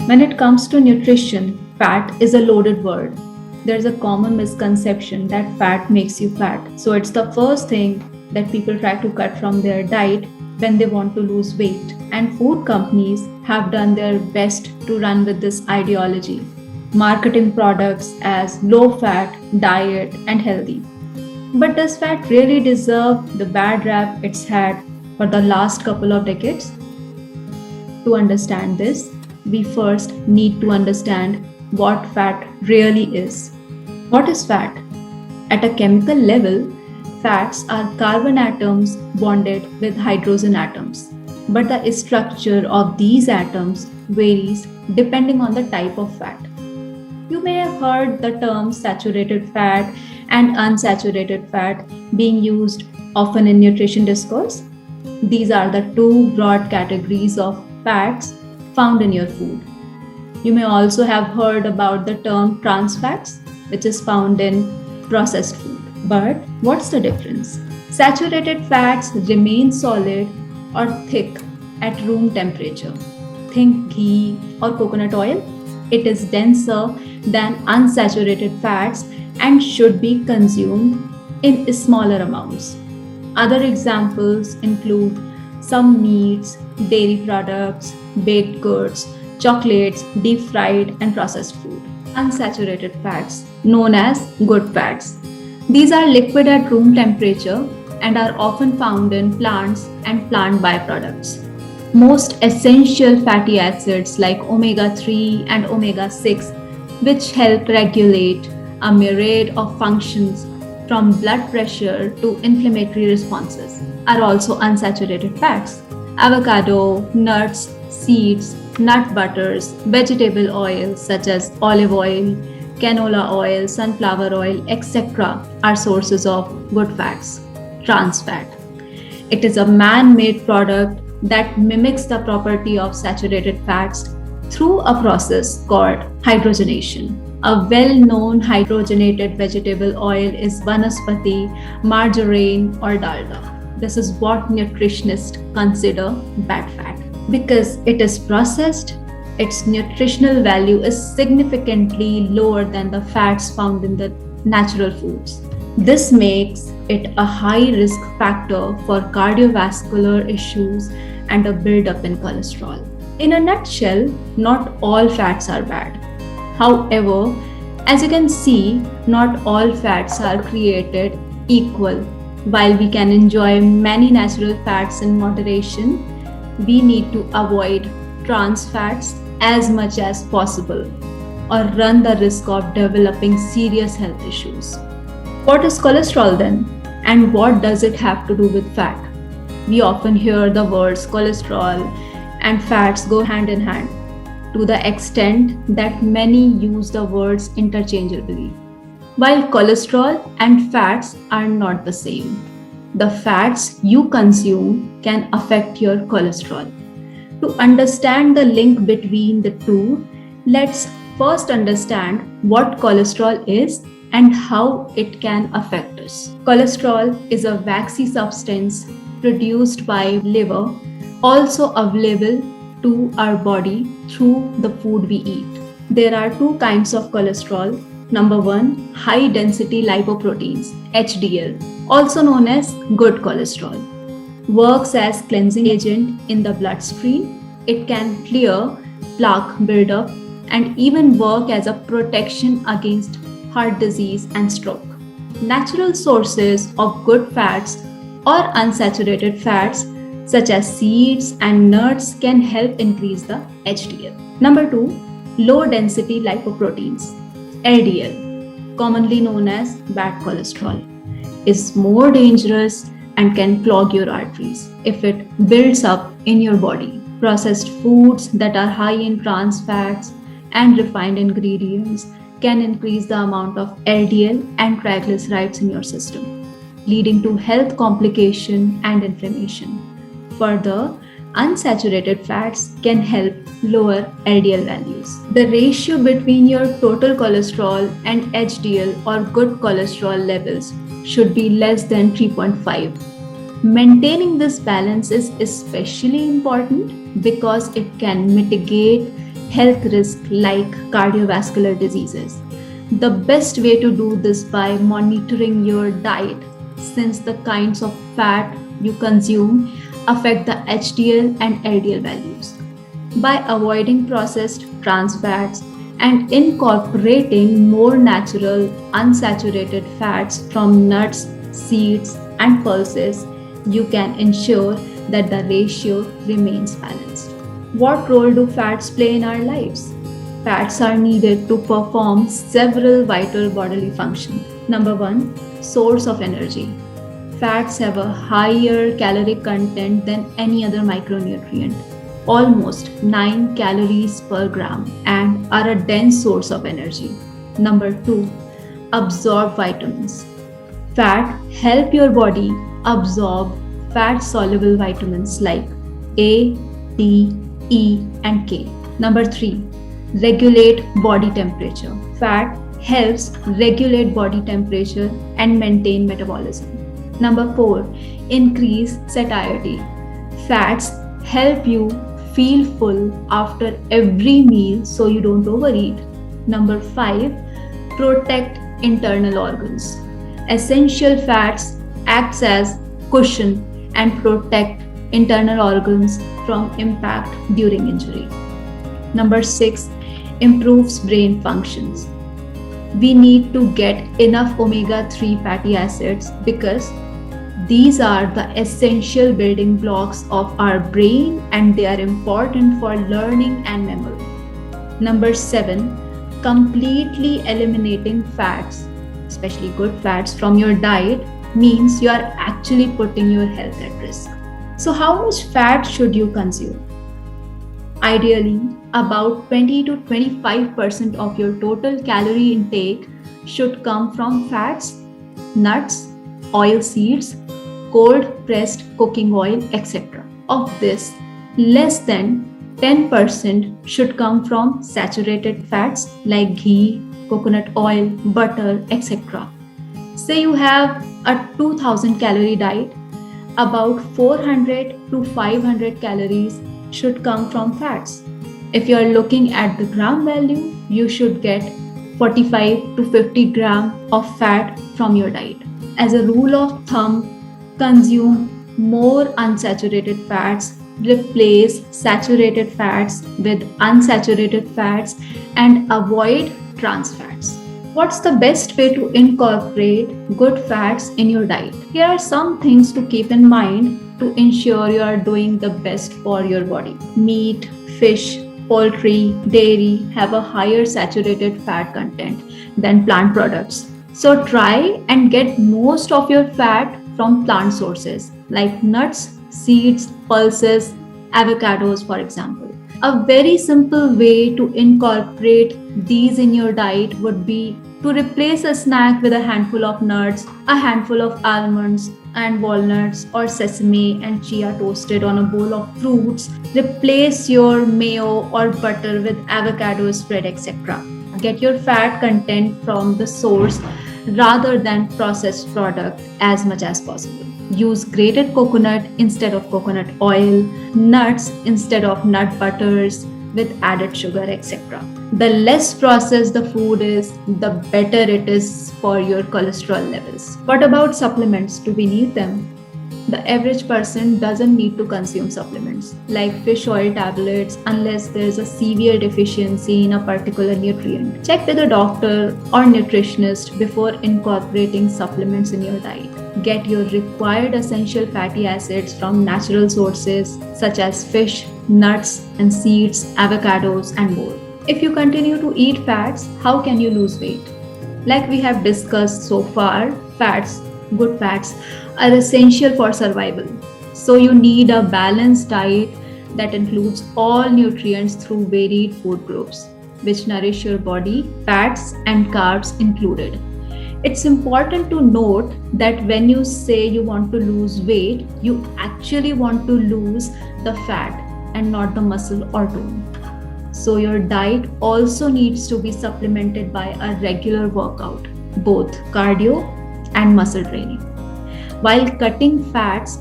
When it comes to nutrition, fat is a loaded word. There's a common misconception that fat makes you fat. So it's the first thing that people try to cut from their diet when they want to lose weight. And food companies have done their best to run with this ideology, marketing products as low fat, diet, and healthy. But does fat really deserve the bad rap it's had for the last couple of decades? To understand this, we first need to understand what fat really is. What is fat? At a chemical level, fats are carbon atoms bonded with hydrogen atoms. But the structure of these atoms varies depending on the type of fat. You may have heard the terms saturated fat and unsaturated fat being used often in nutrition discourse. These are the two broad categories of fats found in your food. You may also have heard about the term trans fats, which is found in processed food. But what's the difference? Saturated fats remain solid or thick at room temperature. Think ghee or coconut oil. It is denser than unsaturated fats and should be consumed in smaller amounts. Other examples include some meats, dairy products, baked goods, chocolates, deep fried, and processed food. Unsaturated fats, known as good fats. These are liquid at room temperature and are often found in plants and plant byproducts. Most essential fatty acids like omega 3 and omega 6, which help regulate a myriad of functions from blood pressure to inflammatory responses, are also unsaturated fats. Avocado, nuts, seeds, nut butters, vegetable oils such as olive oil, canola oil, sunflower oil, etc., are sources of good fats. Trans fat. It is a man made product that mimics the property of saturated fats through a process called hydrogenation. A well known hydrogenated vegetable oil is vanaspati, margarine, or dalda. This is what nutritionists consider bad fat. Because it is processed, its nutritional value is significantly lower than the fats found in the natural foods. This makes it a high risk factor for cardiovascular issues and a buildup in cholesterol. In a nutshell, not all fats are bad. However, as you can see, not all fats are created equal. While we can enjoy many natural fats in moderation, we need to avoid trans fats as much as possible or run the risk of developing serious health issues. What is cholesterol then? And what does it have to do with fat? We often hear the words cholesterol and fats go hand in hand to the extent that many use the words interchangeably. While cholesterol and fats are not the same, the fats you consume can affect your cholesterol. To understand the link between the two, let's first understand what cholesterol is and how it can affect us. Cholesterol is a waxy substance produced by liver, also available to our body through the food we eat. There are two kinds of cholesterol. Number one, high density lipoproteins, HDL, also known as good cholesterol, works as cleansing agent in the bloodstream. It can clear plaque buildup and even work as a protection against heart disease and stroke. Natural sources of good fats or unsaturated fats such as seeds and nuts can help increase the HDL. Number two, low density lipoproteins, LDL, commonly known as bad cholesterol, is more dangerous and can clog your arteries if it builds up in your body. Processed foods that are high in trans fats and refined ingredients can increase the amount of LDL and triglycerides in your system, leading to health complication and inflammation. Further, unsaturated fats can help lower LDL values. The ratio between your total cholesterol and HDL or good cholesterol levels should be less than 3.5. Maintaining this balance is especially important because it can mitigate health risks like cardiovascular diseases. The best way to do this by monitoring your diet, since the kinds of fat you consume affect the HDL and LDL values. By avoiding processed trans fats and incorporating more natural unsaturated fats from nuts, seeds, and pulses, you can ensure that the ratio remains balanced. What role do fats play in our lives? Fats are needed to perform several vital bodily functions. Number one, source of energy. Fats have a higher caloric content than any other micronutrient, almost 9 calories per gram, and are a dense source of energy. Number two, absorb vitamins. Fat help your body absorb fat soluble vitamins like A, D, E, and K. Number three, regulate body temperature. Fat helps regulate body temperature and maintain metabolism. Number four, increase satiety. Fats help you feel full after every meal so you don't overeat. Number five, protect internal organs. Essential fats acts as cushion and protect internal organs from impact during injury. Number six, improves brain functions. We need to get enough omega-3 fatty acids because these are the essential building blocks of our brain and they are important for learning and memory. Number seven, completely eliminating fats, especially good fats, from your diet means you are actually putting your health at risk. So, how much fat should you consume? Ideally, about 20 to 25% of your total calorie intake should come from fats, nuts, oil seeds, cold pressed cooking oil, etc. Of this, less than 10% should come from saturated fats like ghee, coconut oil, butter, etc. Say you have a 2000 calorie diet, about 400 to 500 calories should come from fats. If you are looking at the gram value, you should get 45 to 50 gram of fat from your diet. As a rule of thumb, consume more unsaturated fats, replace saturated fats with unsaturated fats, and avoid trans fats. What's the best way to incorporate good fats in your diet? Here are some things to keep in mind to ensure you are doing the best for your body. Meat, fish, poultry, dairy have a higher saturated fat content than plant products. So try and get most of your fat from plant sources like nuts, seeds, pulses, avocados, for example. A very simple way to incorporate these in your diet would be to replace a snack with a handful of nuts, a handful of almonds and walnuts, or sesame and chia toasted on a bowl of fruits. Replace your mayo or butter with avocado spread, etc. Get your fat content from the source rather than processed product as much as possible. Use grated coconut instead of coconut oil, nuts instead of nut butters with added sugar, etc. The less processed the food is, the better it is for your cholesterol levels. What about supplements? Do we need them? The average person doesn't need to consume supplements like fish oil tablets unless there's a severe deficiency in a particular nutrient. Check with a doctor or nutritionist before incorporating supplements in your diet. Get your required essential fatty acids from natural sources such as fish, nuts and seeds, avocados, and more. If you continue to eat fats, how can you lose weight? Like we have discussed so far, fats, good fats, are essential for survival. So you need a balanced diet that includes all nutrients through varied food groups, which nourish your body, fats and carbs included. It's important to note that when you say you want to lose weight, you actually want to lose the fat and not the muscle or tone. So your diet also needs to be supplemented by a regular workout, both cardio and muscle training. While cutting fats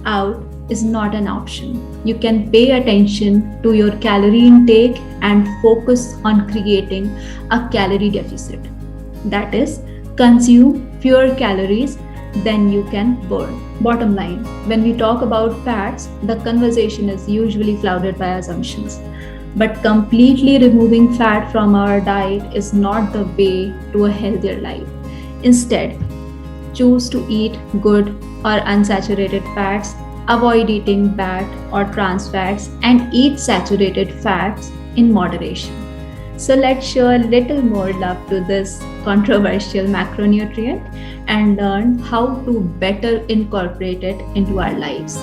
out is not an option. You can pay attention to your calorie intake and focus on creating a calorie deficit. That is, consume fewer calories than you can burn. Bottom line, when we talk about fats, the conversation is usually clouded by assumptions. But completely removing fat from our diet is not the way to a healthier life. Instead, choose to eat good or unsaturated fats, avoid eating bad or trans fats, and eat saturated fats in moderation. So let's show a little more love to this controversial macronutrient and learn how to better incorporate it into our lives.